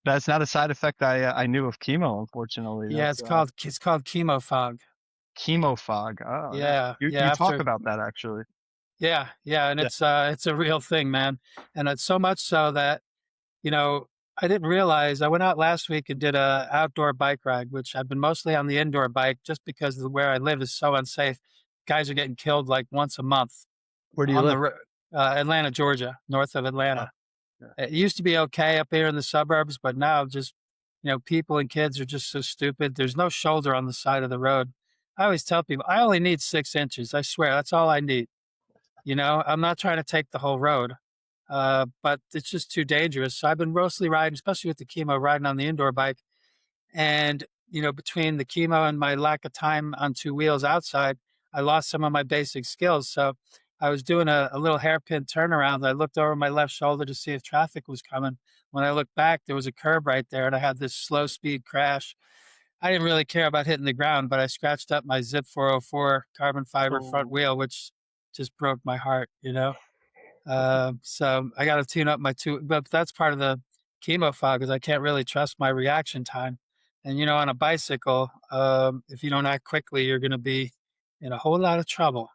That's not a side effect I knew of chemo, unfortunately. Yeah, That's it's called chemo fog. chemo fog. Oh, yeah. Yeah, You yeah, talk after about that actually. yeah, yeah, and Yeah. it's a real thing, man. And it's so much so that, you know, I didn't realize I went out last week and did a outdoor bike ride, which I've been mostly on the indoor bike just because of where I live is so unsafe. Guys are getting killed like once a month Where do you on the live? Atlanta, Georgia, north of Oh, Atlanta. yeah. It used to be okay up here in the suburbs, but now just, people and kids are just so stupid. There's no shoulder on the side of the road. I always tell people I only need 6 inches. I swear that's all I need. I'm not trying to take the whole road, but it's just too dangerous. So I've been mostly riding, especially with the chemo, riding on the indoor bike. And, between the chemo and my lack of time on two wheels outside, I lost some of my basic skills. So I was doing a little hairpin turnaround. I looked over my left shoulder to see if traffic was coming. When I looked back, there was a curb right there, and I had this slow speed crash. I didn't really care about hitting the ground, but I scratched up my Zip 404 carbon fiber front Oh, wheel, which just broke my heart. So I got to tune up my two, but that's part of the chemo fog is I can't really trust my reaction time. And on a bicycle, if you don't act quickly, you're going to be in a whole lot of trouble.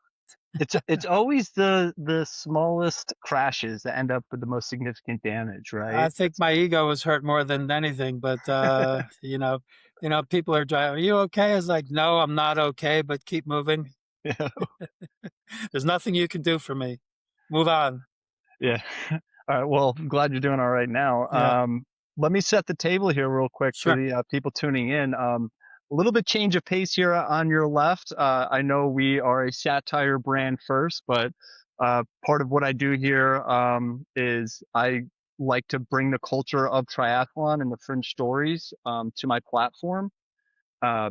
it's always the smallest crashes that end up with the most significant damage, I right? think That's my ego was hurt more than anything, but people are driving. Are you okay? I was like, no, I'm not okay, but keep moving. yeah. There's nothing you can do for me. Move on. Yeah. All right. Well, I'm glad you're doing all right now. Yeah, Let me set the table here real quick for sure. the people tuning in. A little bit change of pace here on your left. I know we are a satire brand first, but part of what I do here is I like to bring the culture of triathlon and the fringe stories to my platform. Uh,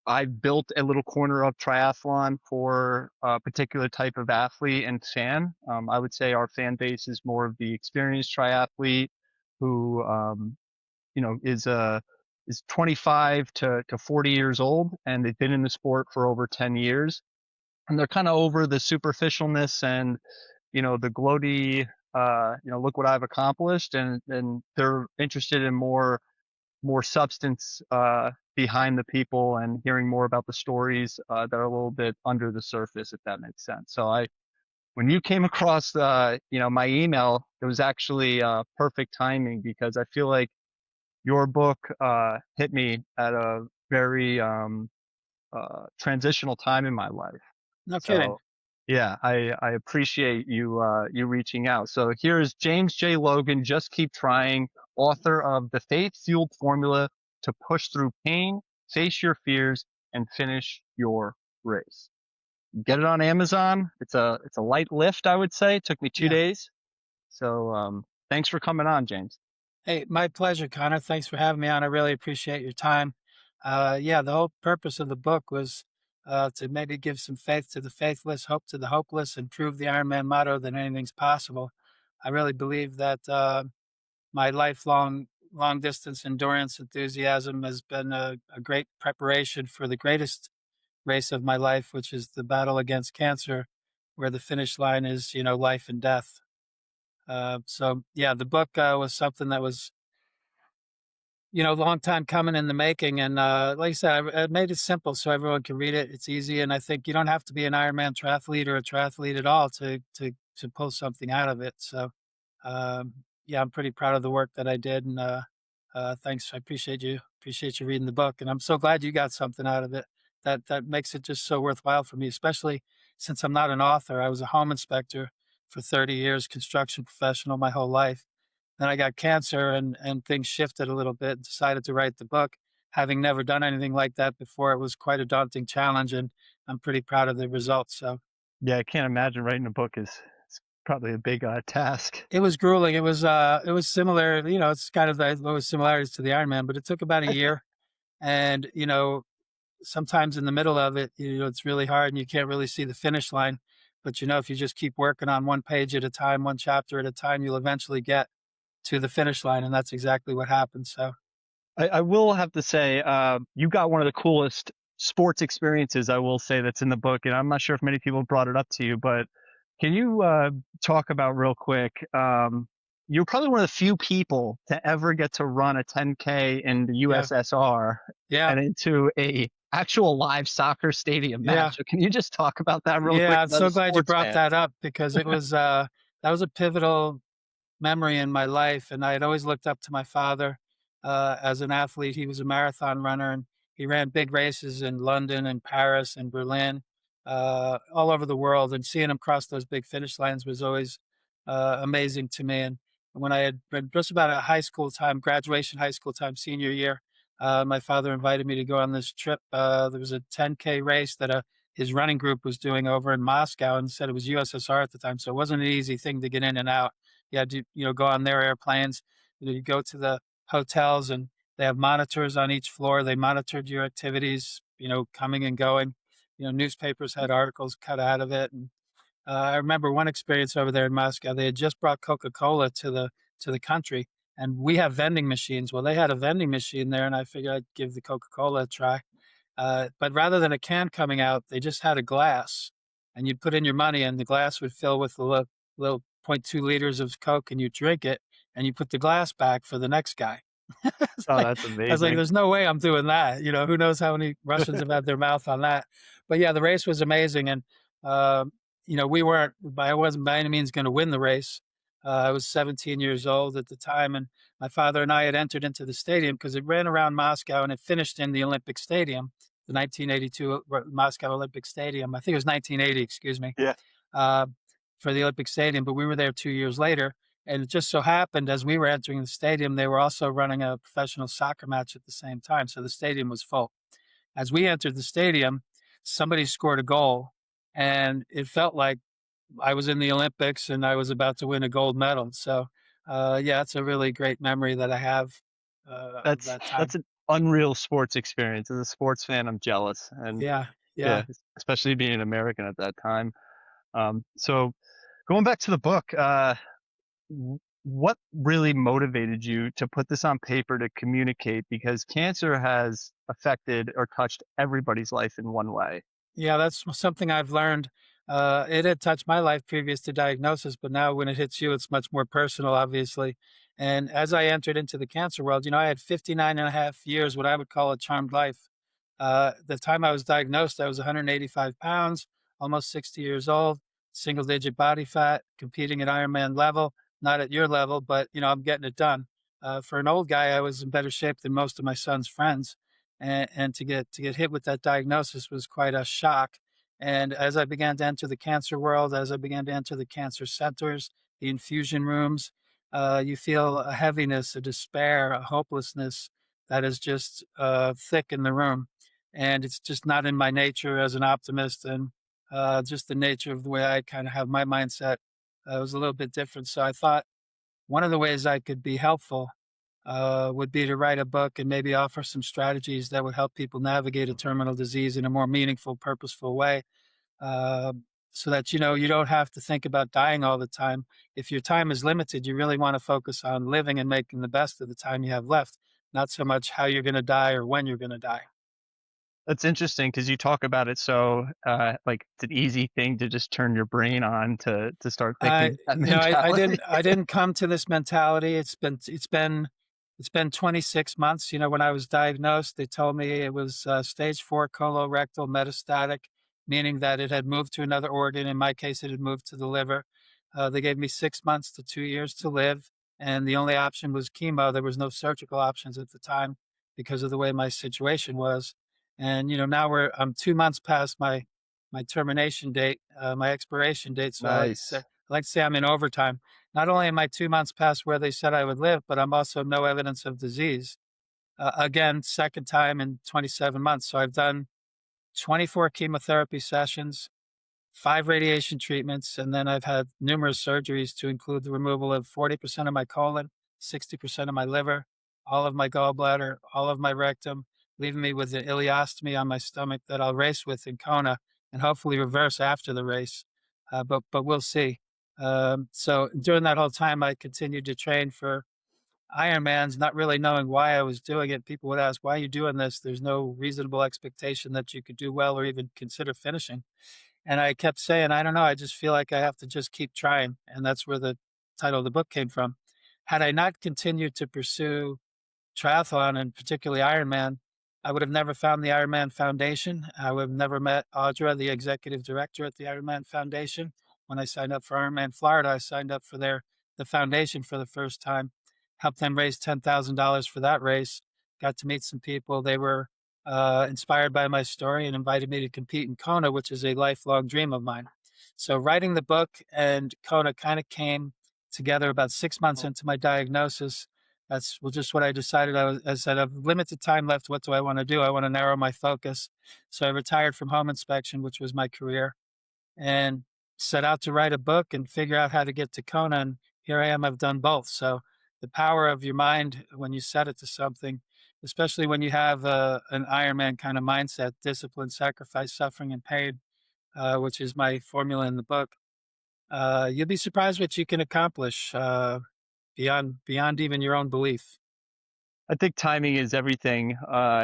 I've built a little corner of triathlon for a particular type of athlete and fan. I would say our fan base is more of the experienced triathlete who, is 25 to 40 years old and they've been in the sport for over 10 years. And they're kind of over the superficialness and, the gloaty, look what I've accomplished. And they're interested in more substance behind the people and hearing more about the stories that are a little bit under the surface, if that makes sense. So when you came across, my email, it was actually perfect timing because I feel like your book hit me at a very transitional time in my life. No kidding. So yeah, I appreciate you reaching out. So here's James J. Logan, just keep trying, author of The Faith Fueled Formula to Push Through Pain, Face Your Fears, and Finish Your Race. Get it on Amazon. It's a light lift, I would say. It took me two Yeah. days. So thanks for coming on, James. Hey, my pleasure, Connor. Thanks for having me on. I really appreciate your time. Yeah, the whole purpose of the book was to maybe give some faith to the faithless, hope to the hopeless, and prove the Iron Man motto that anything's possible. I really believe that my lifelong long distance endurance enthusiasm has been a great preparation for the greatest race of my life, which is the battle against cancer, where the finish line is, life and death. So yeah, the book was something that was, a long time coming in the making. And like I said, I made it simple so everyone can read it. It's easy, and I think you don't have to be an Ironman triathlete or a triathlete at all to pull something out of it. So yeah, I'm pretty proud of the work that I did, and thanks. I appreciate you reading the book, and I'm so glad you got something out of it. That makes it just so worthwhile for me, especially since I'm not an author. I was a home inspector for 30 years, construction professional my whole life. Then I got cancer and things shifted a little bit, decided to write the book. Having never done anything like that before, it was quite a daunting challenge, and I'm pretty proud of the results. So Yeah, I can't imagine writing a book is it's probably a big task. it was grueling. It was similar, it's kind of those similarities to the Ironman, but it took about a year. And, sometimes in the middle of it, it's really hard and you can't really see the finish line. But if you just keep working on one page at a time, one chapter at a time, you'll eventually get to the finish line. And that's exactly what happened. So I will have to say, you got one of the coolest sports experiences, I will say, that's in the book. And I'm not sure if many people brought it up to you, but can you talk about real quick? you're probably one of the few people to ever get to run a 10K in the Yeah, USSR yeah, and into a actual live soccer stadium yeah. match. So can you just talk about that real quick Yeah, I'm as a so glad you sports brought fan? that up because it was that was a pivotal memory in my life, and I had always looked up to my father as an athlete. He was a marathon runner, and he ran big races in London and Paris and Berlin, all over the world. And seeing him cross those big finish lines was always amazing to me. And when I had been just about at high school time, graduation high school time, senior year, my father invited me to go on this trip. There was a 10K race that his running group was doing over in Moscow, and said it was USSR at the time, so it wasn't an easy thing to get in and out. You had to, go on their airplanes. You go to the hotels, and they have monitors on each floor. They monitored your activities, coming and going. Newspapers had articles cut out of it. And I remember one experience over there in Moscow. They had just brought Coca-Cola to the country, and we have vending machines. Well, they had a vending machine there, and I figured I'd give the Coca-Cola a try. But rather than a can coming out, they just had a glass, and you'd put in your money, and the glass would fill with a little zero point 0.2 liters of Coke, and you drink it, and you put the glass back for the next guy. It's Oh, like, that's I was like, amazing. "There's no way I'm doing that." Who knows how many Russians have had their mouth on that. But yeah, the race was amazing, and I wasn't by any means going to win the race. I was 17 years old at the time, and my father and I had entered into the stadium because it ran around Moscow and it finished in the Olympic Stadium, the 1982 Moscow Olympic Stadium. I think it was 1980, excuse me, Yeah. uh, for the Olympic Stadium. But we were there 2 years later, and it just so happened as we were entering the stadium, they were also running a professional soccer match at the same time. So the stadium was full. As we entered the stadium, somebody scored a goal, and it felt like I was in the Olympics and I was about to win a gold medal. So, yeah, it's a really great memory that I have of That's that that's time. an unreal sports experience. As a sports fan, I'm jealous. And Yeah, yeah, yeah, especially being an American at that time. So going back to the book, what really motivated you to put this on paper to communicate? Because cancer has affected or touched everybody's life in one way. yeah. That's something I've learned. It had touched my life previous to diagnosis, but now when it hits you, it's much more personal, obviously. And as I entered into the cancer world, I had 59 and a half years, what I would call a charmed life. The time I was diagnosed, I was 185 pounds, almost 60 years old, single digit body fat, competing at Ironman level, not at your level, but I'm getting it done. For an old guy, I was in better shape than most of my son's friends. And to get hit with that diagnosis was quite a shock. And as I began to enter the cancer world, as I began to enter the cancer centers, the infusion rooms, you feel a heaviness, a despair, a hopelessness that is just thick in the room. And it's just not in my nature as an optimist, and just the nature of the way I kind of have my mindset was a little bit different. So I thought one of the ways I could be helpful would be to write a book and maybe offer some strategies that would help people navigate a terminal disease in a more meaningful, purposeful way, uh, so that you don't have to think about dying all the time. If your time is limited, you really want to focus on living and making the best of the time you have left, not so much how you're going to die or when you're going to die. That's interesting because you talk about it so like it's an easy thing to just turn your brain on to start thinking I with that I mentality. didn't come to this mentality. It's been 26 months. When I was diagnosed, they told me it was stage 4 colorectal metastatic, meaning that it had moved to another organ. In my case, it had moved to the liver. They gave me 6 months to 2 years to live, and the only option was chemo. There was no surgical options at the time because of the way my situation was. And now I'm 2 months past my termination date, my expiration date. So Nice. I like to say I'm in overtime. Not only am I 2 months past where they said I would live, but I'm also no evidence of disease. Again, second time in 27 months. So I've done 24 chemotherapy sessions, 5 radiation treatments, and then I've had numerous surgeries to include the removal of 40% of my colon, 60% of my liver, all of my gallbladder, all of my rectum, leaving me with an ileostomy on my stomach that I'll race with in Kona and hopefully reverse after the race. But we'll see. So during that whole time, I continued to train for Ironmans, not really knowing why I was doing it. People would ask, "Why are you doing this?" There's no reasonable expectation that you could do well or even consider finishing. And I kept saying, "I don't know, I just feel like I have to just keep trying." And that's where the title of the book came from. Had I not continued to pursue triathlon and particularly Ironman, I would have never found the Ironman Foundation. I would have never met Audra, the executive director at the Ironman Foundation. When I signed up for Ironman Florida, I signed up for the foundation for the first time, helped them raise $10,000 for that race, got to meet some people. They were inspired by my story and invited me to compete in Kona, which is a lifelong dream of mine. So writing the book and Kona kind of came together about 6 months into my diagnosis. That's just what I decided. I said, I've limited time left. What do I want to do? I want to narrow my focus. So I retired from home inspection, which was my career, and set out to write a book and figure out how to get to Kona. And here I am. I've done both. So the power of your mind when you set it to something, especially when you have an Ironman kind of mindset, discipline, sacrifice, suffering, and pain, which is my formula in the book. You'll be surprised what you can accomplish beyond even your own belief. I think timing is everything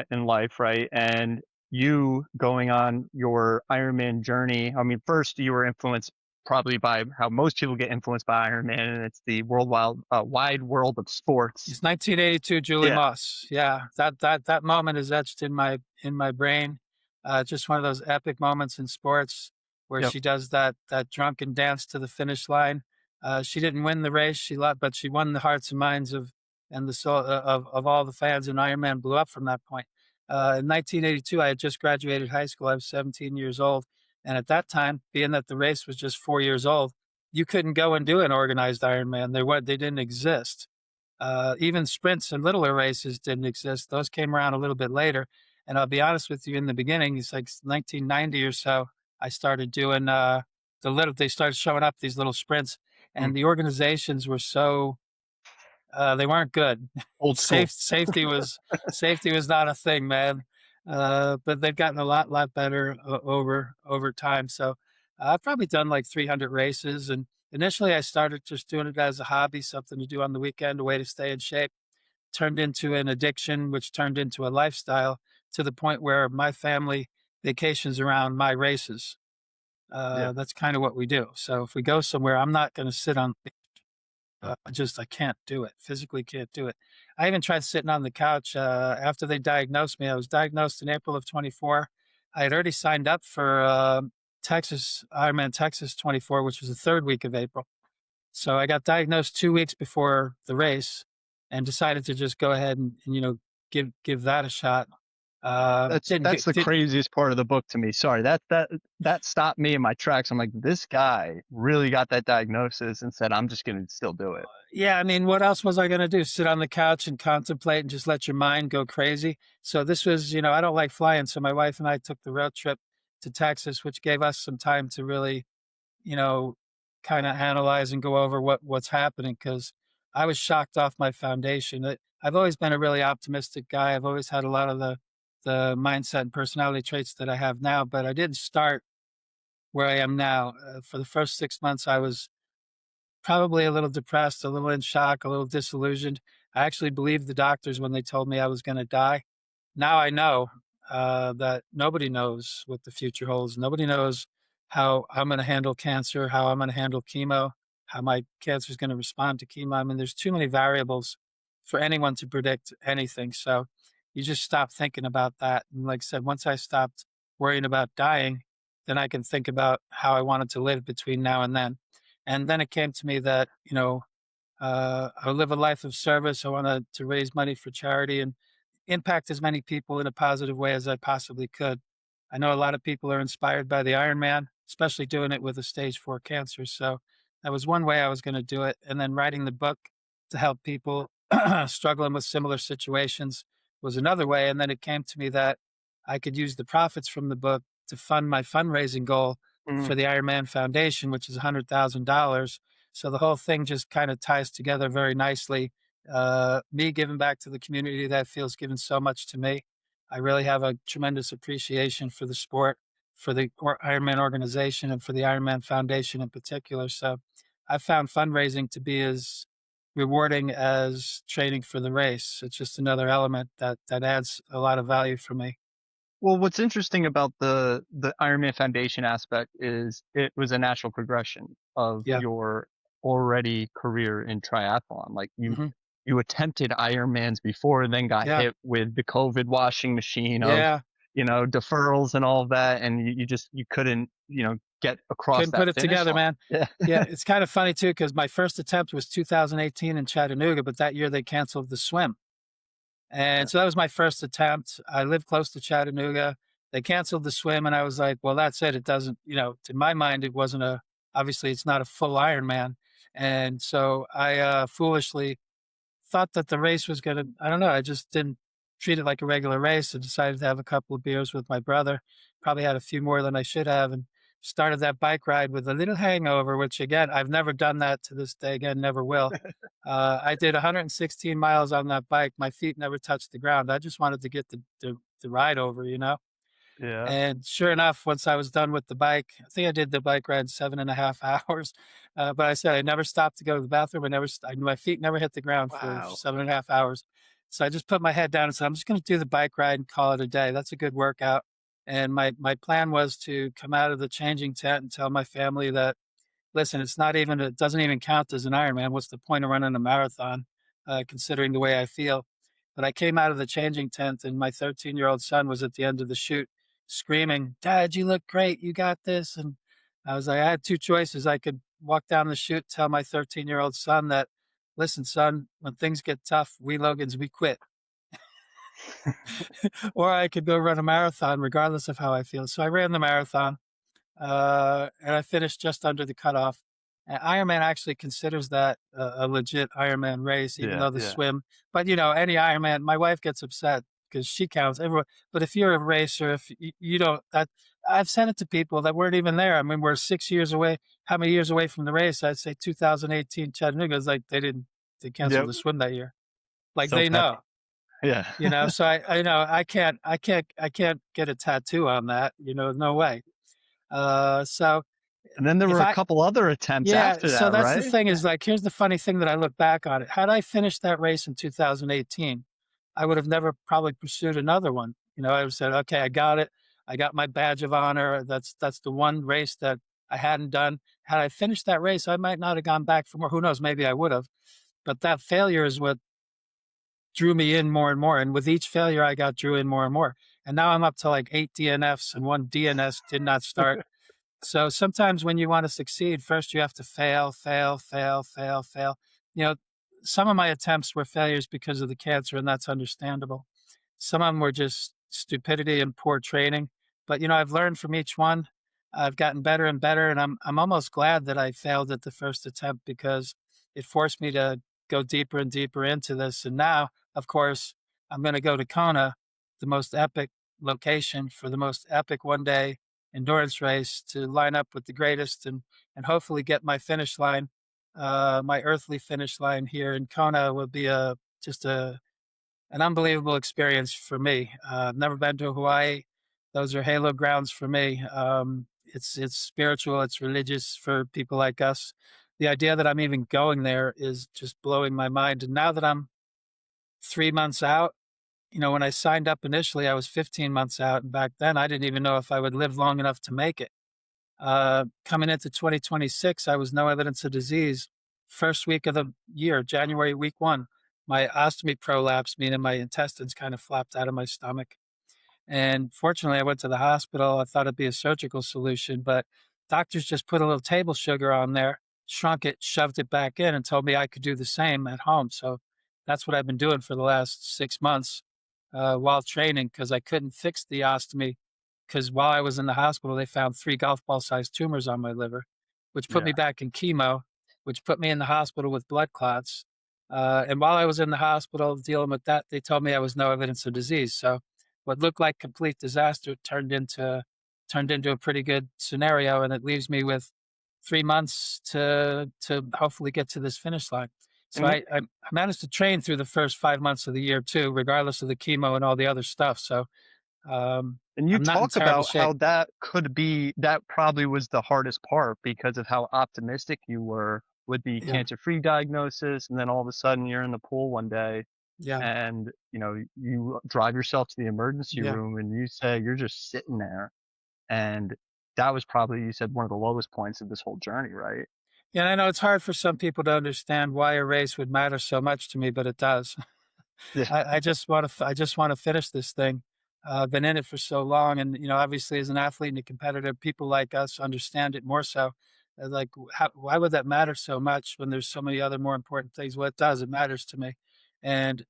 in life, right? And you going on your Ironman journey. I mean, first you were influenced probably by how most people get influenced by Ironman, and it's the wide world of sports. It's 1982, Julie Yeah. Moss. Yeah, that moment is etched in my brain. Just one of those epic moments in sports where Yep. she does that drunken dance to the finish line. She didn't win the race, but she won the hearts and minds of and the soul of all the fans. And Ironman blew up from that point. In 1982, I had just graduated high school. I was 17 years old, and at that time, being that the race was just 4 years old, you couldn't go and do an organized Ironman. They didn't exist. Even sprints and littler races didn't exist. Those came around a little bit later. And I'll be honest with you, in the beginning, it's like 1990 or so, I started doing they started showing up these little sprints, Mm. and the organizations were they weren't good. Old school. Safety was not a thing, man. But they've gotten a lot better over time. So I've probably done like 300 races, and initially I started just doing it as a hobby, something to do on the weekend, a way to stay in shape. Turned into an addiction, which turned into a lifestyle to the point where my family vacations around my races. Yeah. That's kind of what we do. So if we go somewhere, I'm not going to sit on I can't do it. Physically can't do it. I even tried sitting on the couch after they diagnosed me. I was diagnosed in April of 24. I had already signed up for Ironman Texas 24, which was the third week of April. So I got diagnosed 2 weeks before the race and decided to just go ahead and give that a shot. Didn't That's get the did craziest part of the book to me. Sorry, that stopped me in my tracks. I'm like, this guy really got that diagnosis and said, I'm just gonna still do it. Yeah, I mean, what else was I going to do? Sit on the couch and contemplate and just let your mind go crazy? So this was, I don't like flying. So my wife and I took the road trip to Texas, which gave us some time to really, you know, kind of analyze and go over what's happening because I was shocked off my foundation. I've always been a really optimistic guy. I've always had a lot of the mindset and personality traits that I have now, but I didn't start where I am now. For the first 6 months, I was probably a little depressed, a little in shock, a little disillusioned. I actually believed the doctors when they told me I was going to die. Now I know that nobody knows what the future holds. Nobody knows how I'm going to handle cancer, how I'm going to handle chemo, how my cancer is going to respond to chemo. I mean, there's too many variables for anyone to predict anything. So you just stop thinking about that. And like I said, once I stopped worrying about dying, then I can think about how I wanted to live between now and then. And then it came to me that, I live a life of service. I wanted to raise money for charity and impact as many people in a positive way as I possibly could. I know a lot of people are inspired by the Ironman, especially doing it with a stage 4 cancer. So that was one way I was going to do it. And then writing the book to help people struggling with similar situations was another way. And then it came to me that I could use the profits from the book to fund my fundraising goal Mm. for the Ironman Foundation, which is $100,000. So the whole thing just kind of ties together very nicely. Me giving back to the community that feels given so much to me. I really have a tremendous appreciation for the sport, for the Ironman organization, and for the Ironman Foundation in particular. So I found fundraising to be as rewarding as training for the race. It's just another element that adds a lot of value for me. Well, what's interesting about the Iron Man Foundation aspect is it was a natural progression of Yeah. already career in triathlon. Like Mhm. you attempted Ironmans before and then got Yeah. hit with the COVID washing machine of, Yeah. deferrals and all of that, and you just you couldn't, get across Couldn't put that it finish together, line. man. Yeah. Yeah, it's kind of funny too because my first attempt was 2018 in Chattanooga, but that year they canceled the swim. And Yeah. so that was my first attempt. I live close to Chattanooga. They canceled the swim, and I was like, well, that's it. It doesn't, to my mind, it wasn't obviously, it's not a full Ironman. And so I foolishly thought that the race was gonna, I don't know, I just didn't treat it like a regular race. I decided to have a couple of beers with my brother, probably had a few more than I should have, and started that bike ride with a little hangover, which again, I've never done that to this day, again, never will. I did 116 miles on that bike. My feet never touched the ground. I just wanted to get the ride over. Yeah. And sure enough, once I was done with the bike, I think I did the bike ride 7.5 hours. But I said I never stopped to go to the bathroom. My feet never hit the ground for Wow. 7.5 hours. So I just put my head down and said, I'm just going to do the bike ride and call it a day. That's a good workout. And my plan was to come out of the changing tent and tell my family that, listen, it doesn't even count as an Ironman. What's the point of running a marathon, considering the way I feel? But I came out of the changing tent, and my 13-year-old son was at the end of the chute screaming, Dad, you look great. You got this. And I was like, I had two choices. I could walk down the chute, tell my 13-year-old son that, listen, son, when things get tough, we Logans, we quit. Or I could go run a marathon, regardless of how I feel. So I ran the marathon. And I finished just under the cutoff. And Ironman actually considers that a legit Ironman race, even Yeah, though the yeah. swim. But any Ironman, my wife gets upset because she counts everyone. But if you're a racer, if you don't, I've sent it to people that weren't even there. I mean, we're 6 years away. How many years away from the race? I'd say 2018 Chattanooga is like they canceled Yep. the swim that year. Like So they petty. know. Yeah. So I know I can't get a tattoo on that. No way. So And then there if were a I couple other attempts Yeah, after so that, that's the right? thing is like, here's the funny thing that I look back on it. Had I finished that race in 2018, I would have never probably pursued another one. I would have said, okay, I got it. I got my badge of honor. That's the one race that I hadn't done. Had I finished that race, I might not have gone back for more. Who knows? Maybe I would have. But that failure is what drew me in more and more. And with each failure, I got drew in more and more. And now I'm up to like 8 DNFs and one DNS did not start. So sometimes when you want to succeed, first you have to fail, fail, fail, fail, fail. You know, some of my attempts were failures because of the cancer, and that's understandable. Some of them were just stupidity and poor training. But I've learned from each one. I've gotten better and better, and I'm almost glad that I failed at the first attempt because it forced me to go deeper and deeper into this. And now, of course, I'm going to go to Kona, the most epic location for the most epic one day endurance race to line up with the greatest and hopefully get my finish line. My earthly finish line here in Kona will be just an unbelievable experience for me. I've never been to Hawaii. Those are halo grounds for me. It's spiritual, it's religious for people like us. The idea that I'm even going there is just blowing my mind. And now that I'm 3 months out, when I signed up initially, I was 15 months out. And back then, I didn't even know if I would live long enough to make it. Coming into 2026, I was no evidence of disease. First week of the year, January week 1, my ostomy prolapsed, meaning my intestines kind of flapped out of my stomach. And fortunately, I went to the hospital. I thought it'd be a surgical solution, but doctors just put a little table sugar on there, shrunk it, shoved it back in, and told me I could do the same at home. So that's what I've been doing for the last 6 months while training because I couldn't fix the ostomy. Because while I was in the hospital, they found 3 golf ball sized tumors on my liver, which put me Yeah. back in chemo, which put me in the hospital with blood clots. And while I was in the hospital dealing with that, they told me I was no evidence of disease. So what looked like complete disaster turned into a pretty good scenario, and it leaves me with 3 months to hopefully get to this finish line. So And I managed to train through the first 5 months of the year too, regardless of the chemo and all the other stuff. So And you I'm not in talk terrible about shape. how that probably was the hardest part because of how optimistic you were with the Yeah, cancer-free diagnosis, and then all of a sudden you're in the pool one day yeah, and you drive yourself to the emergency yeah. room and you say you're just sitting there, and that was probably, you said, one of the lowest points of this whole journey, right? Yeah, and I know it's hard for some people to understand why a race would matter so much to me, but it does. Yeah, I just want to finish this thing. I've been in it for so long, and obviously, as an athlete and a competitor, people like us understand it more so. Like, why would that matter so much when there's so many other more important things? Well, it does. It matters to me, and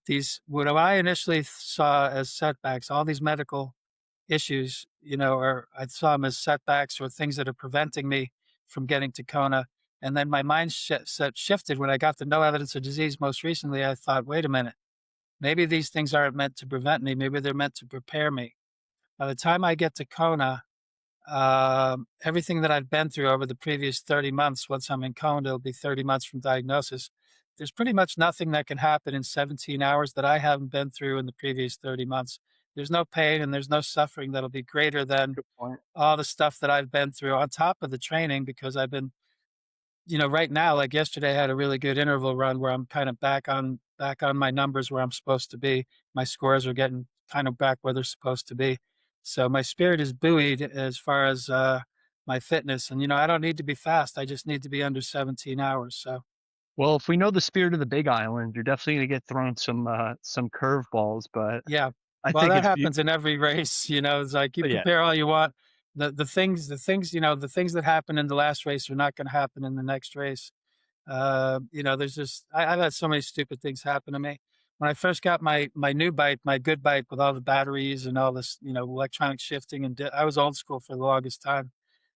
these what I initially saw as setbacks, all these medical issues, or I saw them as setbacks or things that are preventing me from getting to Kona. And then my mindset shifted when I got the no evidence of disease most recently. I thought, wait a minute, maybe these things aren't meant to prevent me. Maybe they're meant to prepare me. By the time I get to Kona, everything that I've been through over the previous 30 months, once I'm in Kona, it'll be 30 months from diagnosis. There's pretty much nothing that can happen in 17 hours that I haven't been through in the previous 30 months. There's no pain and there's no suffering that'll be greater than good point. all the stuff that I've been through on top of the training because I've been, right now, like yesterday, I had a really good interval run where I'm kind of back on my numbers where I'm supposed to be. My scores are getting kind of back where they're supposed to be. So my spirit is buoyed as far as my fitness. And I don't need to be fast. I just need to be under 17 hours. So Well, if we know the spirit of the Big Island, you're definitely gonna get thrown some curveballs, but yeah. I Well, think that it's happens in every race. It's like you yeah. prepare all you want. The things that happen in the last race are not going to happen in the next race. There's just I've had so many stupid things happen to me. When I first got my new bike, my good bike with all the batteries and all this, electronic shifting, and I was old school for the longest time.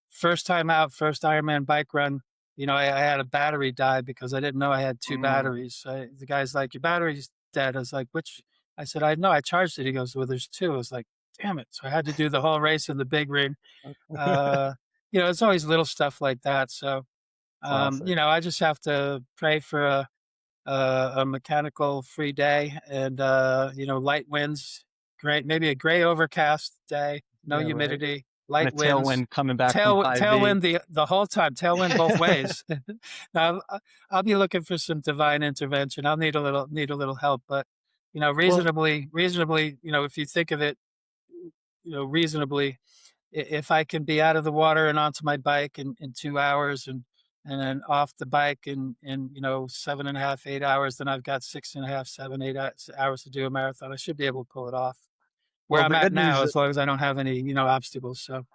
First time out, first Ironman bike run, I had a battery die because I didn't know I had two Mm. batteries. The guy's like, "Your battery's dead." I was like, "Which?" I said, "I know, I charged it." He goes, "Well, there's two." I was like, "Damn it!" So I had to do the whole race in the big ring. Uh, it's always little stuff like that. So Classic. I just have to pray for a mechanical free day and light winds, great, maybe a gray overcast day, no Yeah, right. humidity, And a light winds, tailwind coming back from 5B. tailwind the whole time, tailwind both ways. Now I'll be looking for some divine intervention. I'll need a little help, but Well, reasonably, if you think of it, reasonably, if I can be out of the water and onto my bike in 2 hours and then off the bike in 7.5, 8 hours, then I've got 6.5, 7, 8 hours to do a marathon. I should be able to pull it off where well, I'm the at good now, news as long as I don't have any, obstacles. So,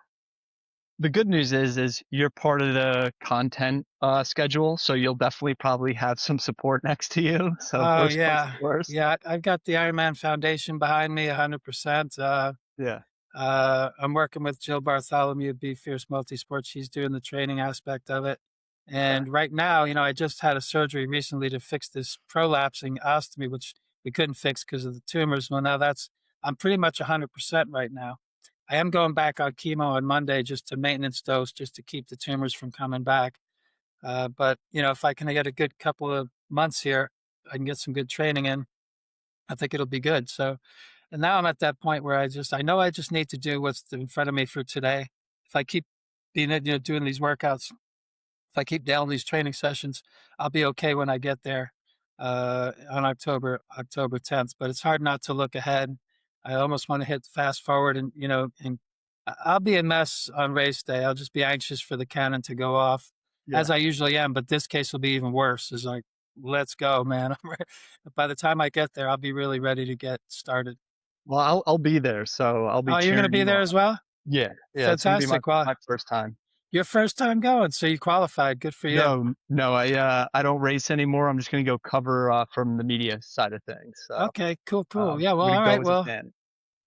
the good news is you're part of the content schedule, so you'll definitely probably have some support next to you. So oh worst comes to yeah, worst. yeah, I've got the Ironman Foundation behind me 100%. Yeah, I'm working with Jill Bartholomew at Be Fierce Multisport. She's doing the training aspect of it. okay. And right now, I just had a surgery recently to fix this prolapsing ostomy, which we couldn't fix because of the tumors. Well, now I'm pretty much 100% right now. I am going back on chemo on Monday just to maintenance dose, just to keep the tumors from coming back. But, if I can get a good couple of months here, I can get some good training in. I think it'll be good. So, and now I'm at that point where I know I just need to do what's in front of me for today. If I keep doing these workouts, if I keep nailing these training sessions, I'll be okay when I get there on October 10th. But it's hard not to look ahead. I almost want to hit fast forward and I'll be a mess on race day. I'll just be anxious for the cannon to go off, as Yeah. I usually am. But this case will be even worse. It's like, let's go, man. By the time I get there, I'll be really ready to get started. Well, I'll be there, so I'll be Oh, you're going to cheering be you there as on. well? Yeah, yeah. It's gonna be my Fantastic. Well, my first time. your first time going, so you qualified. Good for you. No, no, I don't race anymore. I'm just gonna go cover from the media side of things. So Okay, cool, cool. Yeah, well, I'm gonna all go right. as a Well, fan.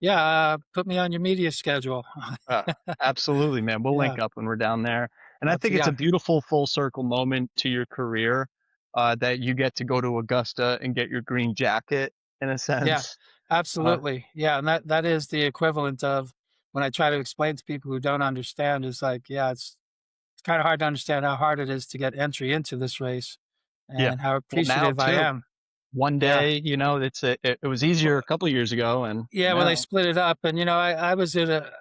yeah, put me on your media schedule. Uh, Absolutely, man. We'll Yeah, link up when we're down there. And I think it's a yeah, beautiful full circle moment to your career that you get to go to Augusta and get your green jacket in a yeah, sense. Uh, absolutely. Yeah, and that is the equivalent of when I try to explain to people who don't understand. Is like, yeah, it's kind of hard to understand how hard it is to get entry into this race, yeah. and how Well, now appreciative I too. am. One Yeah, day, it was easier a well, couple of years ago, and yeah. When they now, split it up, and I was in a.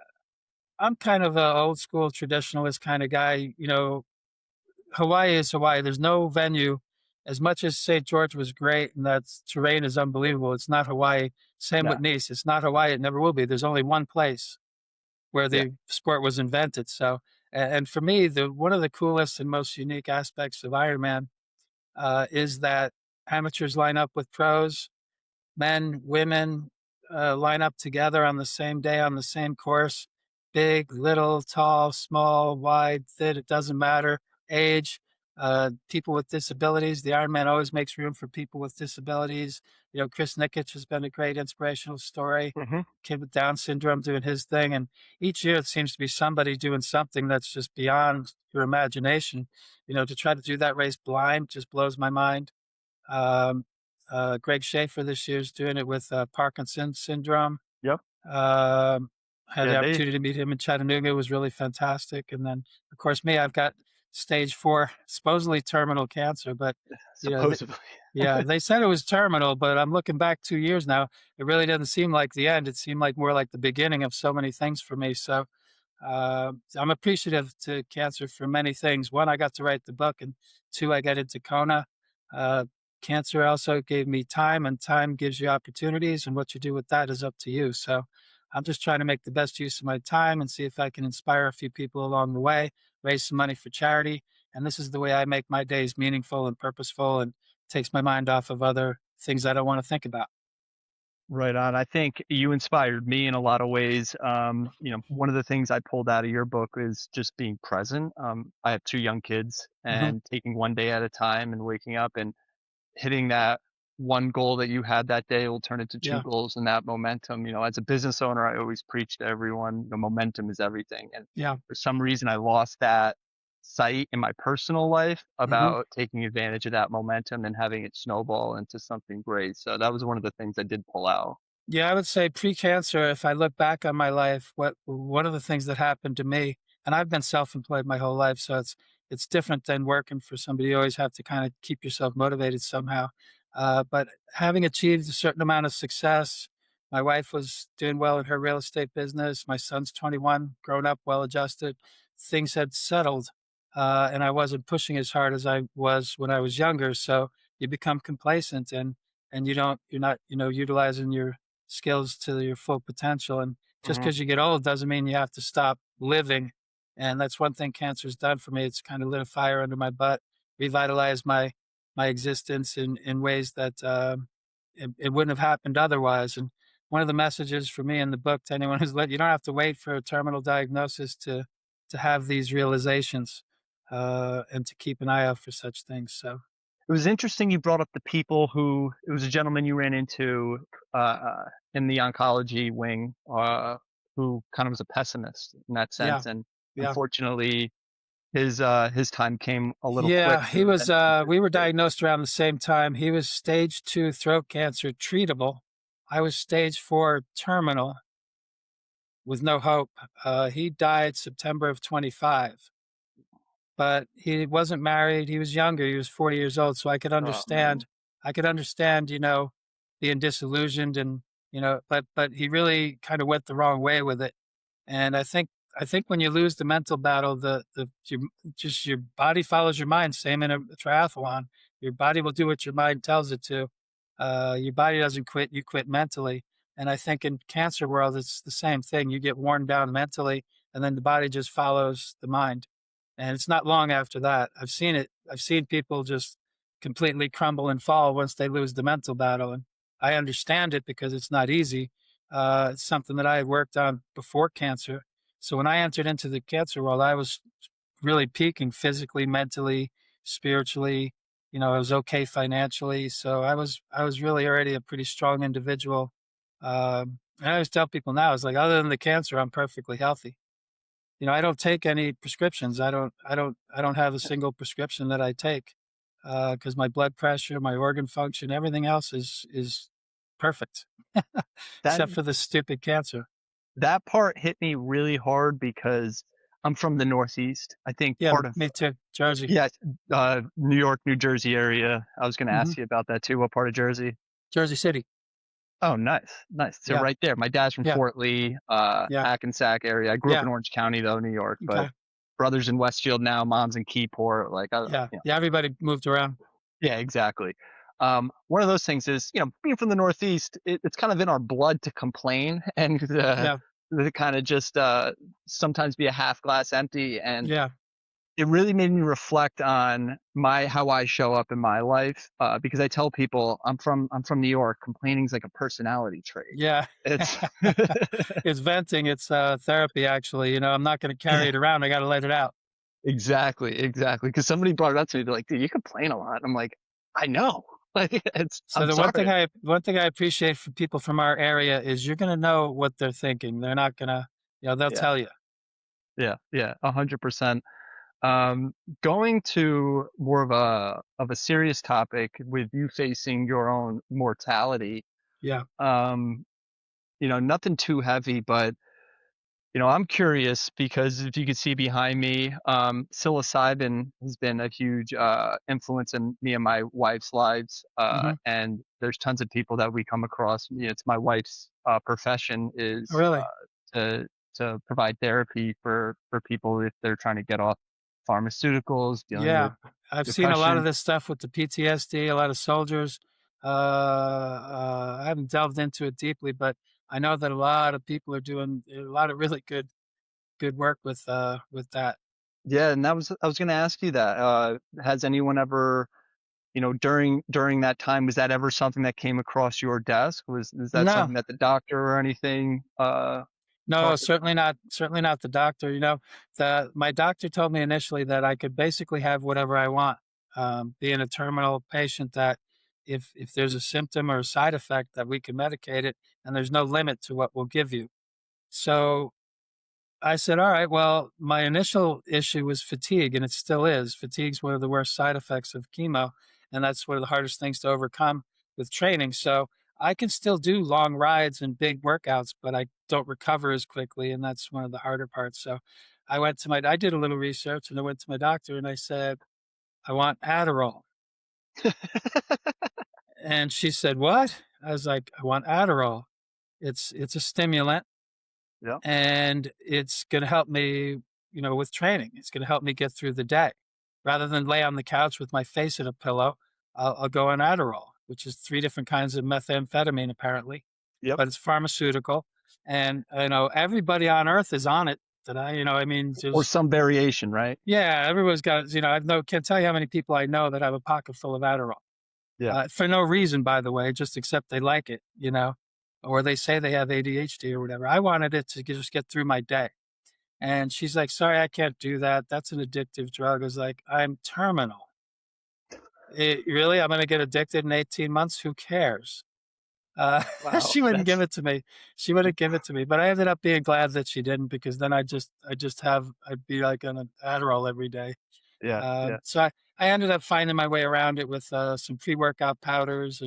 I'm kind of a old school traditionalist kind of guy. Hawaii is Hawaii. There's no venue. As much as St. George was great and that terrain is unbelievable, it's not Hawaii. Same no, with Nice. It's not Hawaii. It never will be. There's only one place where yeah. the sport was invented. So And for me, the one of the coolest and most unique aspects of Ironman is that amateurs line up with pros, men, women line up together on the same day on the same course. Big, little, tall, small, wide, thin, it doesn't matter. Age, people with disabilities. The Ironman always makes room for people with disabilities. You know, Chris Nikic has been a great inspirational story. Hmm. Kid with Down syndrome doing his thing. And each year it seems to be somebody doing something that's just beyond your imagination. You know, to try to do that race blind just blows my mind. Um, Greg Schaefer this year is doing it with Parkinson's syndrome. Yep. Um, had Yeah, the they opportunity to meet him in Chattanooga. It was really fantastic. And then, of course, me, I've got stage 4, supposedly terminal cancer, but you know, supposedly. yeah, they said it was terminal, but I'm looking back 2 years now. It really doesn't seem like the end. It seemed like more like the beginning of so many things for me. So I'm appreciative to cancer for many things. One, I got to write the book, and two, I got into Kona. Uh, Cancer also gave me time, and time gives you opportunities, and what you do with that is up to you. So I'm just trying to make the best use of my time and see if I can inspire a few people along the way, raise some money for charity. And this is the way I make my days meaningful and purposeful and takes my mind off of other things I don't want to think about. Right on. I think you inspired me in a lot of ways. One of the things I pulled out of your book is just being present. I have two young kids, Hmm. and taking one day at a time and waking up and hitting that one goal that you had that day will turn into two Yeah. goals, and that momentum. As a business owner, I always preach to everyone, momentum is everything. And Yeah. for some reason, I lost that sight in my personal life Hmm. about taking advantage of that momentum and having it snowball into something great. So that was one of the things I did pull out. Yeah, I would say pre-cancer, if I look back on my life, what one of the things that happened to me, and I've been self-employed my whole life, so it's different than working for somebody. You always have to kind of keep yourself motivated somehow. But having achieved a certain amount of success, my wife was doing well in her real estate business. My son's 21, grown up, well-adjusted. Things had settled, and I wasn't pushing as hard as I was when I was younger. So you become complacent, and you're not, utilizing your skills to your full potential. And just Hmm. because you get old doesn't mean you have to stop living. And that's one thing cancer's done for me. It's kind of lit a fire under my butt, revitalized my existence in ways that it wouldn't have happened otherwise. And one of the messages for me in the book to anyone who's you don't have to wait for a terminal diagnosis to have these realizations and to keep an eye out for such things. So It was interesting you brought up the people who, it was a gentleman you ran into in the oncology wing who kind of was a pessimist in that yeah, sense. And yeah. unfortunately, his time came a little Yeah, he quicker was, than we were anticipated. diagnosed around the same time. He was stage 2 throat cancer treatable. I was stage 4 terminal with no hope. He died September of 25, but he wasn't married. He was younger. He was 40 years old. So Oh man. I could understand, being disillusioned and, but he really kind of went the wrong way with it. And I think when you lose the mental battle, just your body follows your mind. Same in a triathlon. Your body will do what your mind tells it to. Your body doesn't quit; you quit mentally. And I think in cancer world, it's the same thing. You get worn down mentally, and then the body just follows the mind. And it's not long after that. I've seen it. I've seen people just completely crumble and fall once they lose the mental battle. And I understand it because it's not easy. It's something that I had worked on before cancer. So when I entered into the cancer world, I was really peaking physically, mentally, spiritually. I was okay financially. So I was really already a pretty strong individual. And I always tell people now, it's like, other than the cancer, I'm perfectly healthy. I don't take any prescriptions. I don't have a single prescription that I take because my blood pressure, my organ function, everything else is perfect, That except for the stupid cancer. that part hit me really hard because I'm from the Northeast. I think Yeah, part of, me too. Jersey. yes, New York, New Jersey area. I was going to Hmm. ask you about that too. What part of Jersey? Jersey City. Oh, nice, nice. So Yeah, right there. My dad's from yeah, Fort Lee, yeah, Hackensack area. I grew up yeah. in Orange County though, New York, but Okay. brothers in Westfield now, mom's in Keyport. Like, Yeah, yeah. Everybody moved around. yeah, exactly. One of those things is, being from the Northeast, it's kind of in our blood to complain, and Yeah, to kind of just sometimes be a half glass empty. And Yeah, it really made me reflect on my how I show up in my life, because I tell people I'm from New York. Complaining is like a personality trait. yeah. It's It's venting, it's, therapy, actually, I'm not gonna carry yeah, it around, I gotta let it out. exactly, exactly. Because somebody brought it up to me, they're like, "Dude, you complain a lot." I'm like, "I know." Like, So I'm the one thing sorry. I appreciate from people from our area is you're gonna know what they're thinking. They're not gonna they'll Yeah, tell you. yeah, yeah, 100%. Um, Going to more of a serious topic with you facing your own mortality. Yeah. Um, Nothing too heavy, but I'm curious because if you can see behind me, psilocybin has been a huge influence in me and my wife's lives. Mhm. And there's tons of people that we come across. It's my wife's profession is Really? to provide therapy for people if they're trying to get off pharmaceuticals, dealing with Yeah. I've seen a lot of depression. this stuff with the PTSD, a lot of soldiers. I haven't delved into it deeply, but I know that a lot of people are doing a lot of really good work with that. Yeah, and I was going to ask you that. Has anyone ever, during that time, was that ever something that came across your desk? Is that No. something that the doctor or anything No, talked about? certainly not the doctor, the my doctor told me initially that I could basically have whatever I want, being a terminal patient that if there's a symptom or a side effect that we can medicate it, and there's no limit to what we'll give you. So I said, "All right, well, my initial issue was fatigue, and it still is. Fatigue's one of the worst side effects of chemo, and that's one of the hardest things to overcome with training. So I can still do long rides and big workouts, but I don't recover as quickly, and that's one of the harder parts. So I did a little research, and I went to my doctor, and I said, I want Adderall. And she said, "What?" I was like, "I want Adderall. It's a stimulant Yeah. and it's going to help me, with training. It's going to help me get through the day. Rather than lay on the couch with my face in a pillow, I'll go on Adderall, which is three different kinds of methamphetamine, apparently, Yep. but it's pharmaceutical. And, everybody on earth is on it that I mean, Or just, some variation, right? yeah, everyone's got, can't tell you how many people I know that have a pocket full of Adderall. Yeah. For no reason, by the way, just except they like it, or they say they have ADHD or whatever. I wanted it to just get through my day. And she's like, "Sorry, I can't do that. That's an addictive drug." I was like, "I'm terminal. Really? I'm going to get addicted in 18 months? Who cares?" Uh, Wow. she wouldn't give That's it to me. She wouldn't give it to me, but I ended up being glad that she didn't because then I'd be like on an Adderall every day. yeah, yeah. So I ended up finding my way around it with some pre-workout powders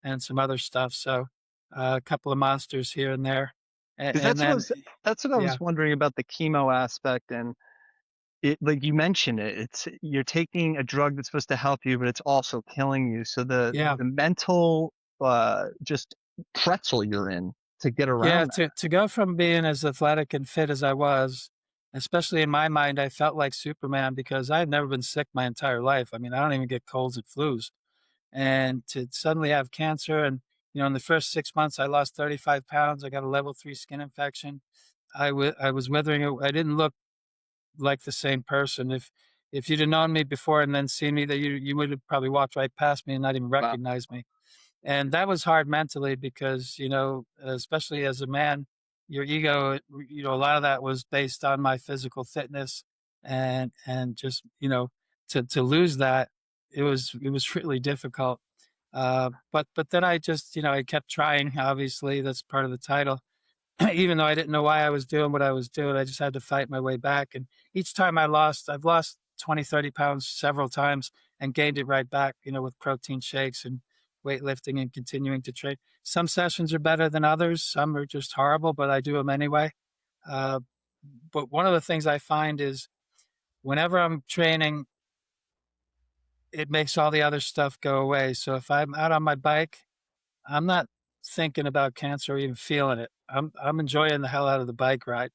and some other stuff. So a couple of monsters here and there, Because and then that's what I yeah, was wondering about the chemo aspect. And it, like you mentioned it, it's you're taking a drug that's supposed to help you, but it's also killing you. So yeah, the mental just pretzel you're in to get yeah. around To go from being as athletic and fit as I was, especially in my mind, I felt like Superman because I had never been sick my entire life. I mean, I don't even get colds and flus, and to suddenly have cancer and in the first 6 months I lost 35 pounds. I got a level 3 skin infection. I was withering. I didn't look like the same person. If you'd have known me before and then seen me, that you would have probably walked right past me and not even that. recognized me. And that was hard mentally because especially as a man, your ego, a lot of that was based on my physical fitness, and just to lose that, it was really difficult. But then I just I kept trying. Obviously, that's part of the title. Even though I didn't know why I was doing what I was doing, I just had to fight my way back. And each time I've lost 20, 30 pounds several times and gained it right back, with protein shakes and weightlifting and continuing to train. Some sessions are better than others. Some are just horrible, but I do them anyway. Uh, but one of the things I find is whenever I'm training, it makes all the other stuff go away. So if I'm out on my bike, I'm not thinking about cancer or even feeling it. I'm enjoying the hell out of the bike ride.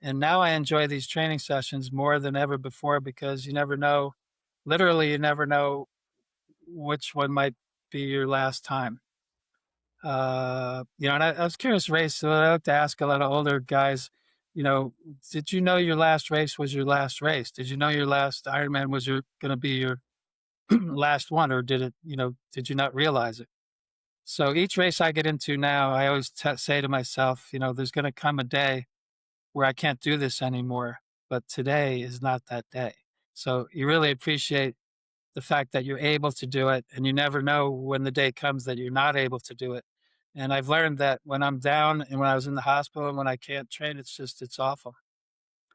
And now I enjoy these training sessions more than ever before because you never know, literally, you never know which one might be your last time. You know, and I was curious, race. So I like to ask a lot of older guys, you know, did you know your last race was your last race? Did you know your last Ironman was your going to be your last one, or did it, you know, did you not realize it? So each race I get into now, I always say to myself, you know, there's going to come a day where I can't do this anymore, but today is not that day. So you really appreciate the fact that you're able to do it, and you never know when the day comes that you're not able to do it. And I've learned that when I'm down and when I was in the hospital and when I can't train, it's awful.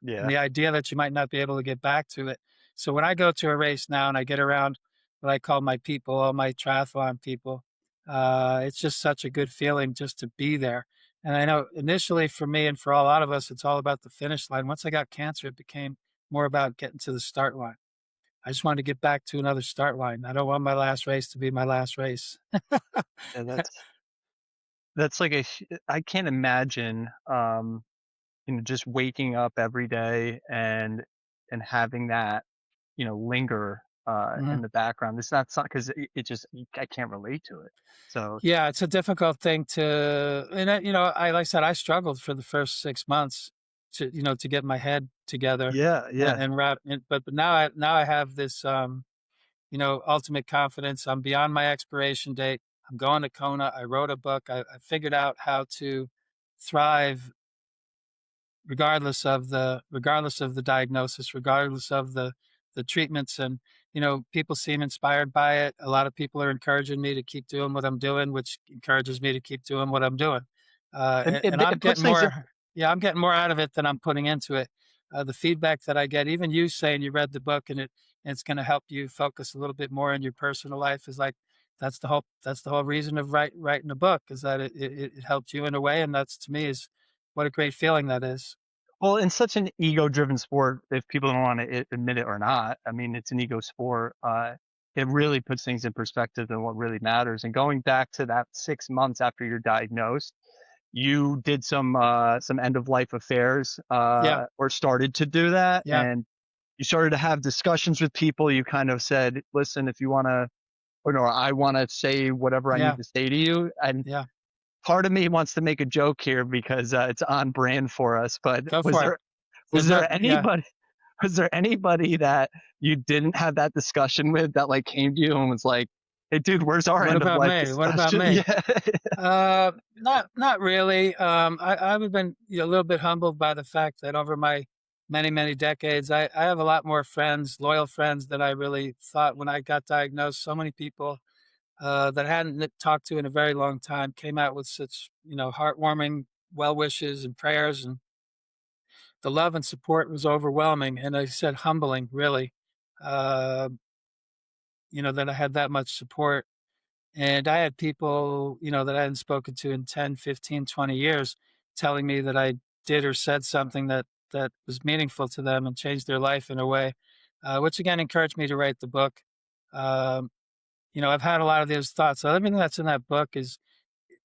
And Yeah. the idea that you might not be able to get back to it. So when I go to a race now and I get around what I call my people, all my triathlon people, it's just such a good feeling just to be there. And I know initially for me and for a lot of us, it's all about the finish line. Once I got cancer, it became more about getting to the start line. I just wanted to get back to another start line. I don't want my last race to be my last race. And that's like I can't imagine, just waking up every day and having that, linger, in Mhm. the background. It's not something because it just I can't relate to it. So Yeah, it's a difficult thing to, and you know, I like I said, I struggled for the first 6 months to, you know, to get my head together yeah, yeah. and wrap. But now I have this, you know, ultimate confidence. I'm beyond my expiration date. I'm going to Kona. I wrote a book. I figured out how to thrive regardless of the diagnosis, regardless of the treatments. And you know, people seem inspired by it. A lot of people are encouraging me to keep doing what I'm doing, which encourages me to keep doing what I'm doing. And it, And I'm it puts getting things in. more, yeah, I'm getting more out of it than I'm putting into it. The feedback that I get, even you saying you read the book and it's going to help you focus a little bit more in your personal life, is like that's the whole reason of writing a book, is that it helped you in a way, and that's, to me, is what a great feeling that is. Well, in such an ego-driven sport, if people don't want to admit it or not, I mean, it's an ego sport. It really puts things in perspective and what really matters. And going back to that 6 months after you're diagnosed, you did some end of life affairs, Yeah, or started to do that, yeah, and you started to have discussions with people. You kind of said, "Listen, if you want to, or no, I want to say whatever I need yeah, to say to you." And yeah. part of me wants to make a joke here because it's on brand for us. But Go was for it. there was There's there not, yeah. anybody was there anybody that you didn't have that discussion with that like came to you and was like, "Hey, dude, where's our What end of about life me? What about discussion?" me? Yeah, Not really. I've been, you know, a little bit humbled by the fact that over my many decades, I have a lot more friends, loyal friends, than I really thought when I got diagnosed. So many people that I hadn't talked to in a very long time came out with such, you know, heartwarming well wishes and prayers, and the love and support was overwhelming. And I said, humbling, really. Uh, you know, that I had that much support. And I had people, you know, that I hadn't spoken to in 10, 15, 20 years telling me that I did or said something that was meaningful to them and changed their life in a way, which again encouraged me to write the book. Um, you know, I've had a lot of those thoughts. So everything that's in that book is,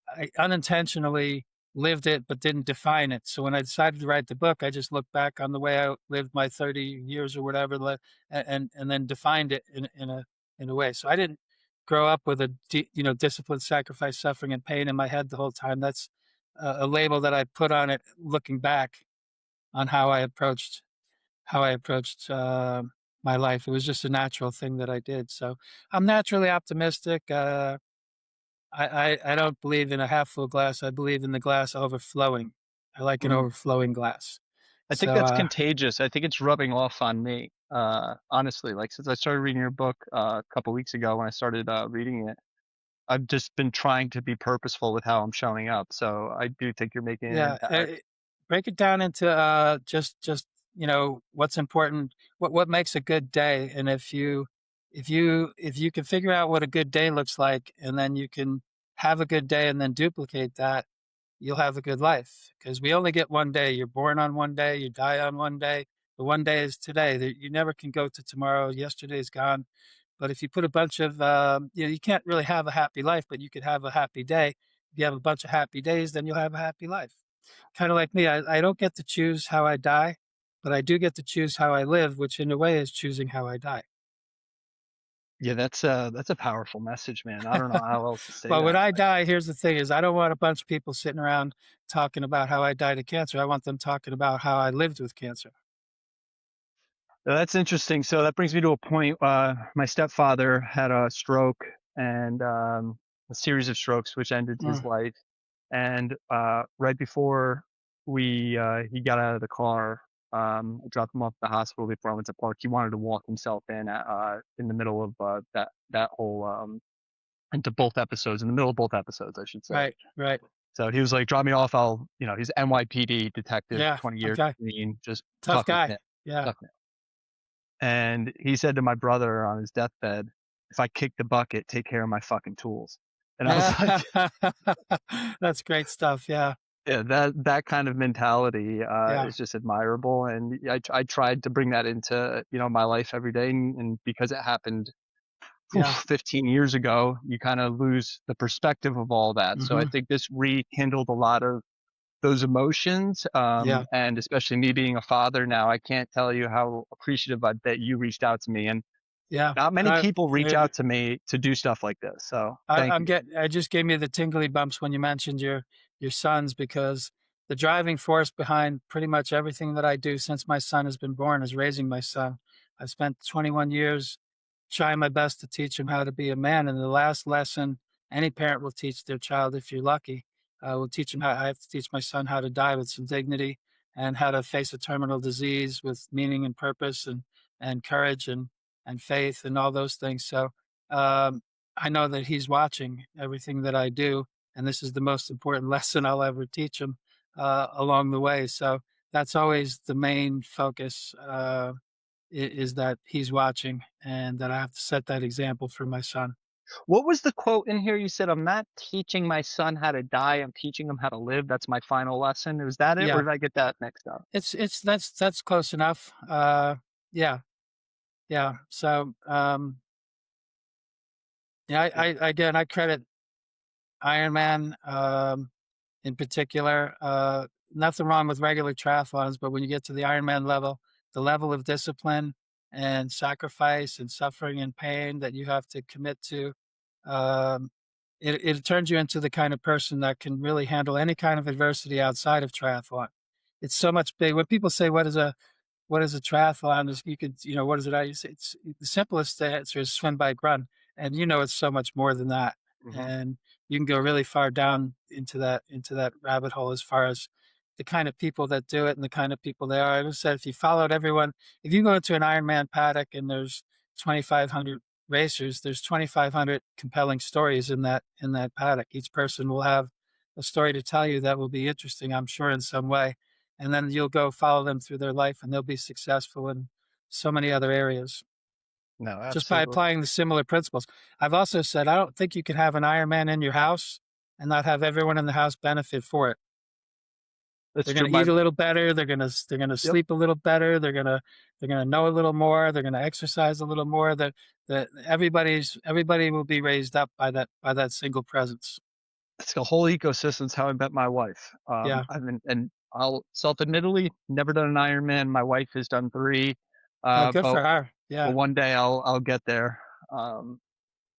I unintentionally lived it but didn't define it. So when I decided to write the book, I just looked back on the way I lived my 30 years or whatever, and then defined it in a way. So I didn't grow up with you know, discipline, sacrifice, suffering, and pain in my head the whole time. That's a label that I put on it, looking back on how I approached my life. It was just a natural thing that I did. So I'm naturally optimistic. I don't believe in a half full glass. I believe in the glass overflowing. I like an mm. overflowing glass. I think So, that's contagious. I think it's rubbing off on me. Honestly, like since I started reading your book a couple weeks ago when I started reading it, I've just been trying to be purposeful with how I'm showing up. So I do think you're making an yeah, impact. break it down into just, you know, what's important, what makes a good day, and if you can figure out what a good day looks like, and then you can have a good day and then duplicate that, you'll have a good life, because we only get one day. You're born on one day, you die on one day. The one day is today. You never can go to tomorrow. Yesterday's gone. But if you put a bunch of, you know, you can't really have a happy life, but you could have a happy day. If you have a bunch of happy days, then you'll have a happy life. Kind of like me, I don't get to choose how I die, but I do get to choose how I live, which in a way is choosing how I die. Yeah, that's a powerful message, man. I don't know how else to say Well, when that. I die, here's the thing is I don't want a bunch of people sitting around talking about how I died of cancer. I want them talking about how I lived with cancer. That's interesting. So that brings me to a point. My stepfather had a stroke and a series of strokes, which ended his Mm, life. And right before we he got out of the car, I dropped him off at the hospital before I went to park. He wanted to walk himself in the middle of that whole into both episodes, in the middle of both episodes, I should say. right, right. So he was like, "Drop me off. He's NYPD detective, Yeah, 20 years okay. clean, just Tough tough as guy. nails, Yeah. tough." And he said to my brother on his deathbed, "If I kick the bucket, take care of my fucking tools." And I was like, That's great stuff. Yeah, yeah, that kind of mentality yeah, is just admirable. And I tried to bring that into, my life every day. And because it happened yeah. 15 years ago, you kind of lose the perspective of all that. So I Mhm. think this rekindled a lot of those emotions. Yeah, And especially me being a father now, I can't tell you how appreciative that you reached out to me. And yeah. not And many people reach out to me to do stuff like this, so thank I'm you. getting. I just gave me the tingly bumps when you mentioned your sons because the driving force behind pretty much everything that I do since my son has been born is raising my son. I spent 21 years trying my best to teach him how to be a man, and the last lesson any parent will teach their child, if you're lucky, will teach him how. I have to teach my son how to die with some dignity and how to face a terminal disease with meaning and purpose and courage and faith and all those things. So. Um, I know that he's watching everything that I do, and this is the most important lesson I'll ever teach him along the way. So that's always the main focus is that he's watching, and that I have to set that example for my son. What was the quote in here? You said, "I'm not teaching my son how to die, I'm teaching him how to live. That's my final lesson." Was that it, or Yeah, did I get that mixed up? it's that's close enough. Yeah, yeah. So yeah, Yeah. I again I credit Iron Man. In particular. Nothing wrong with regular triathlons, but when you get to the Ironman level, the level of discipline and sacrifice and suffering and pain that you have to commit to, um, it turns you into the kind of person that can really handle any kind of adversity outside of triathlon. It's so much big. When people say, what is a triathlon? Is you could, what is it? I say it's the simplest answer is swim, bike, run, and it's so much more than that. Mhm. And you can go really far down into that rabbit hole as far as the kind of people that do it and the kind of people they are. I just said if you followed everyone, if you go into an Ironman paddock and there's 2,500 racers, there's 2,500 compelling stories in that paddock. Each person will have a story to tell you that will be interesting, I'm sure, in some way, and then you'll go follow them through their life and they'll be successful in so many other areas No, just by absolutely. applying the similar principles. I've also said I don't think you can have an Ironman in your house and not have everyone in the house benefit for it. That's They're true. going to eat a little better. They're going to Yep, sleep a little better. They're going to know a little more. They're going to exercise a little more. That everybody will be raised up by that single presence. it's the whole ecosystem's how I met my wife. Yeah. I've been, and I'll self-admittedly never done an Ironman. My wife has done 3, Good but for her. Yeah. one day I'll get there.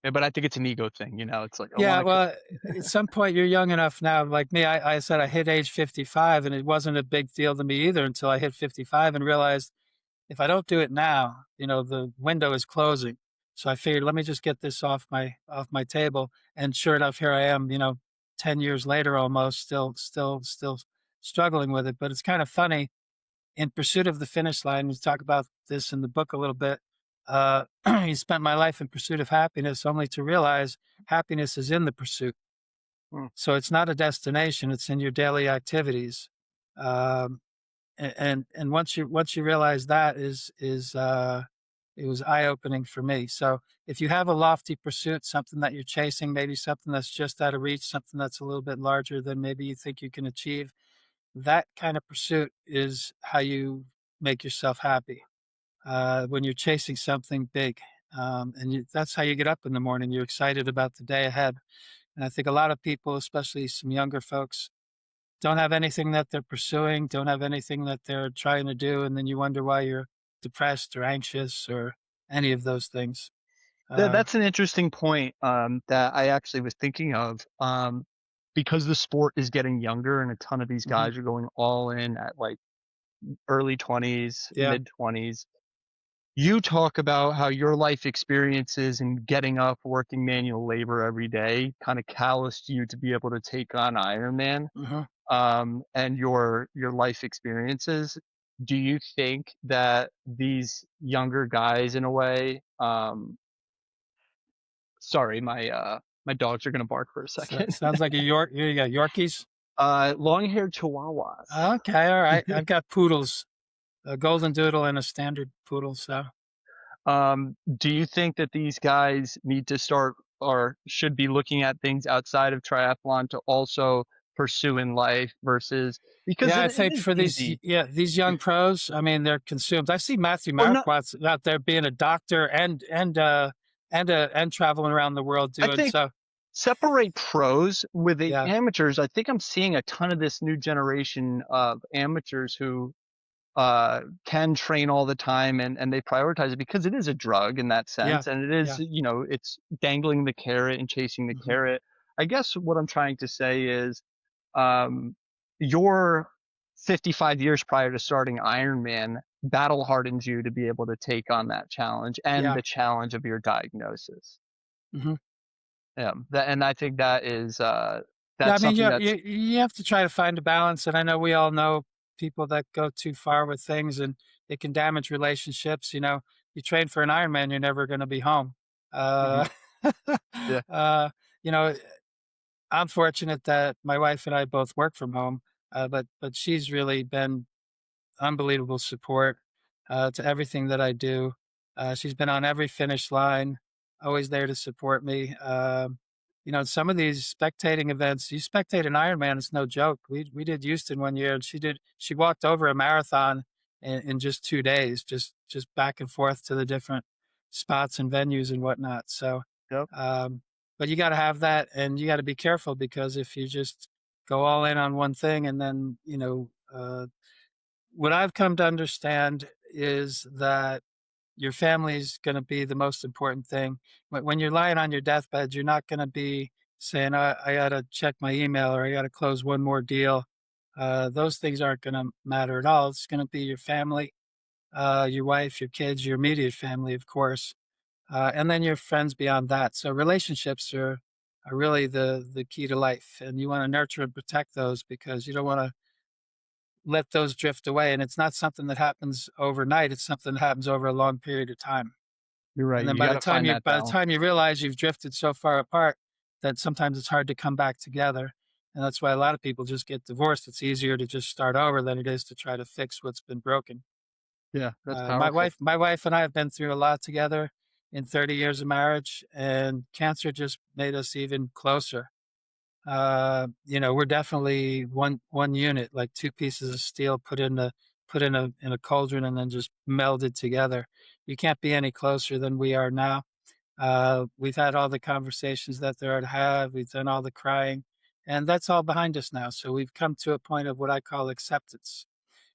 Yeah, but I think it's an ego thing, It's like I Yeah, wanna c well, at some point you're young enough now. Like me, I said I hit age 55, and it wasn't a big deal to me either until I hit 55 and realized if I don't do it now, the window is closing. So I figured, let me just get this off my table. And sure enough, here I am, 10 years later almost, still struggling with it. But it's kind of funny in pursuit of the finish line. We talk about this in the book a little bit. He spent my life in pursuit of happiness, only to realize happiness is in the pursuit. mm, So it's not a destination; it's in your daily activities. Um, and once you realize that it was eye opening for me. So if you have a lofty pursuit, something that you're chasing, maybe something that's just out of reach, something that's a little bit larger than maybe you think you can achieve, that kind of pursuit is how you make yourself happy when you're chasing something big. That's how you get up in the morning. You're excited about the day ahead. And I think a lot of people, especially some younger folks, don't have anything that they're pursuing, don't have anything that they're trying to do. And then you wonder why you're depressed or anxious or any of those things. Uh, That's an interesting point, that I actually was thinking of, because the sport is getting younger and a ton of these mhm, guys are going all in at, like, early 20s, yeah, mid-20s. You talk about how your life experiences and getting up, working manual labor every day kinda calloused you to be able to take on Ironman, mhm. and your life experiences. Do you think that these younger guys in a way, sorry, my dogs are gonna bark for a So, second. sounds like a you got Yorkies? Long-haired chihuahuas. Okay, all right. I've got poodles, a golden doodle and a standard poodle. So Do you think that these guys need to start or should be looking at things outside of triathlon to also pursue in life versus because yeah, I it think is for easy. these young pros, I mean, they're consumed. I see Matthew Or not. Marquardt out there being a doctor and traveling around the world I doing think so. separate pros with the Yeah, amateurs. I think I'm seeing a ton of this new generation of amateurs who can train all the time and they prioritize it because it is a drug in that yeah, sense. And it is, yeah. it's dangling the carrot and chasing the Hmm. carrot. I guess what I'm trying to say is, um, your 55 years prior to starting Ironman battle hardened you to be able to take on that challenge and Yeah. the challenge of your diagnosis. Hmm. And I think Yeah, I that's mean, something you have to try to find a balance, and I know we all know people that go too far with things, and it can damage relationships. You know, you train for an Ironman, you're never going to be home. Mhm. Uh, Yeah, uh, you know, I'm fortunate that my wife and I both work from home, but she's really been unbelievable support to everything that I do. She's been on every finish line, always there to support me. You know, some of these spectating events, you spectate an Ironman, it's no joke. We did Houston one year, and she walked over a marathon in just 2 days, just back and forth to the different spots and venues and whatnot. So, yep. um, but you got to have that, and you got to be careful because if you just go all in on one thing and then what I've come to understand is that your family is going to be the most important thing. When you're lying on your deathbed, you're not going to be saying, I got to check my email or I got to close one more deal. Those things aren't going to matter at all. It's going to be your family, your wife, your kids, your immediate family, of course, and then your friends beyond that. So relationships are really the key to life. And you want to nurture and protect those because you don't want to let those drift away. And it's not something that happens overnight. It's something that happens over a long period of time. You're right. And then You got to find that by the balance. time you realize you've drifted so far apart that sometimes it's hard to come back together. And that's why a lot of people just get divorced. It's easier to just start over than it is to try to fix what's been broken. Yeah, that's powerful. My wife and I have been through a lot together in 30 years of marriage, and cancer just made us even closer. We're definitely one unit, like two pieces of steel put in a cauldron and then just melded together. You can't be any closer than we are now. We've had all the conversations that there are to have. We've done all the crying, and that's all behind us now. So we've come to a point of what I call acceptance,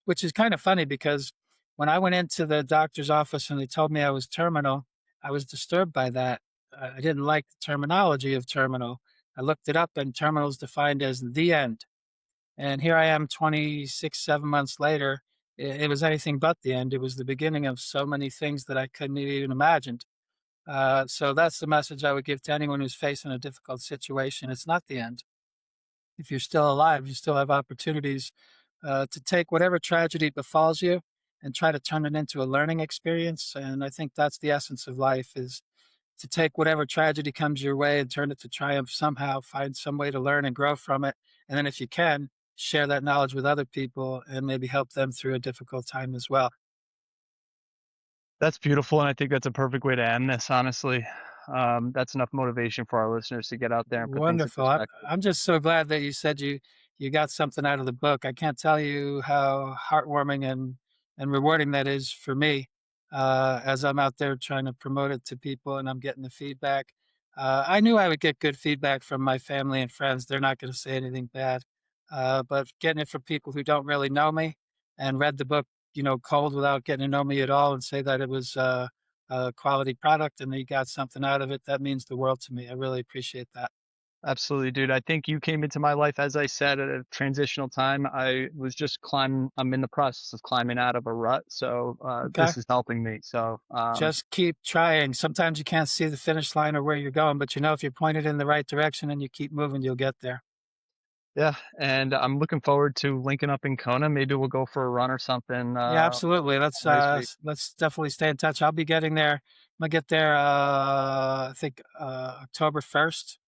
which is kind of funny because when I went into the doctor's office and they told me I was terminal, I was disturbed by that. I didn't like the terminology of terminal. I looked it up, and terminal is defined as the end. And here I am 26, 7 months later. It was anything but the end. It was the beginning of so many things that I couldn't even imagine. So that's the message I would give to anyone who's facing a difficult situation. It's not the end. If you're still alive, you still have opportunities to take whatever tragedy befalls you and try to turn it into a learning experience. And I think that's the essence of life is to take whatever tragedy comes your way and turn it to triumph somehow, find some way to learn and grow from it. And then if you can, share that knowledge with other people and maybe help them through a difficult time as well. That's beautiful, and I think that's a perfect way to end this, honestly. That's enough motivation for our listeners to get out there and put things in Wonderful. perspective. I'm just so glad that you said you got something out of the book. I can't tell you how heartwarming and rewarding that is for me as I'm out there trying to promote it to people and I'm getting the feedback. I knew I would get good feedback from my family and friends. They're not going to say anything bad, but getting it from people who don't really know me and read the book, cold without getting to know me at all, and say that it was quality product and you got something out of it. That means the world to me. I really appreciate that. Absolutely, dude. I think you came into my life, as I said, at a transitional time. I was just climbing. I'm in the process of climbing out of a rut, so Okay. this is helping me. So Just keep trying. Sometimes you can't see the finish line or where you're going, but you know, if you're pointed in the right direction and you keep moving, you'll get there. yeah, and I'm looking forward to linking up in Kona. Maybe we'll go for a run or something Yeah, absolutely. one of these weeks. Let's definitely stay in touch. I'll be getting there. I'm gonna get there I think October 1st,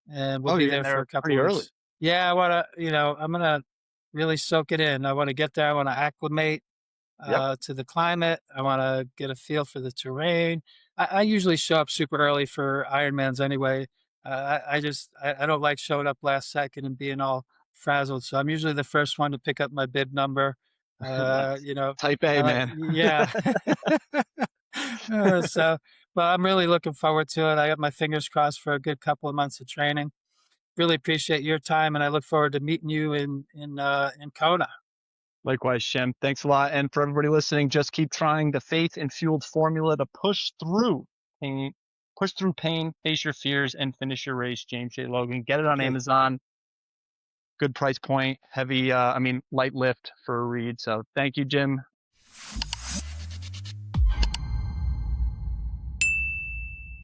and we'll Oh, be you're getting there for there a couple pretty of early. weeks. Yeah, I wanna, I'm gonna really soak it in. I want to get there. I want to acclimate Yep. to the climate. I want to get a feel for the terrain. I usually show up super early for Ironmans anyway. I don't like showing up last second and being all frazzled. So I'm usually the first one to pick up my bib number. Nice. You know, Type A, man. yeah. So, but I'm really looking forward to it. I got my fingers crossed for a good couple of months of training. Really appreciate your time, and I look forward to meeting you in Kona. Likewise, Shem. Thanks a lot. And for everybody listening, just keep trying the faith and fueled formula to pain, push through pain, face your fears, and finish your race. James J. Logan. Get it on Okay. Amazon. Good price point. Heavy, light lift for a read. So thank you, Jim.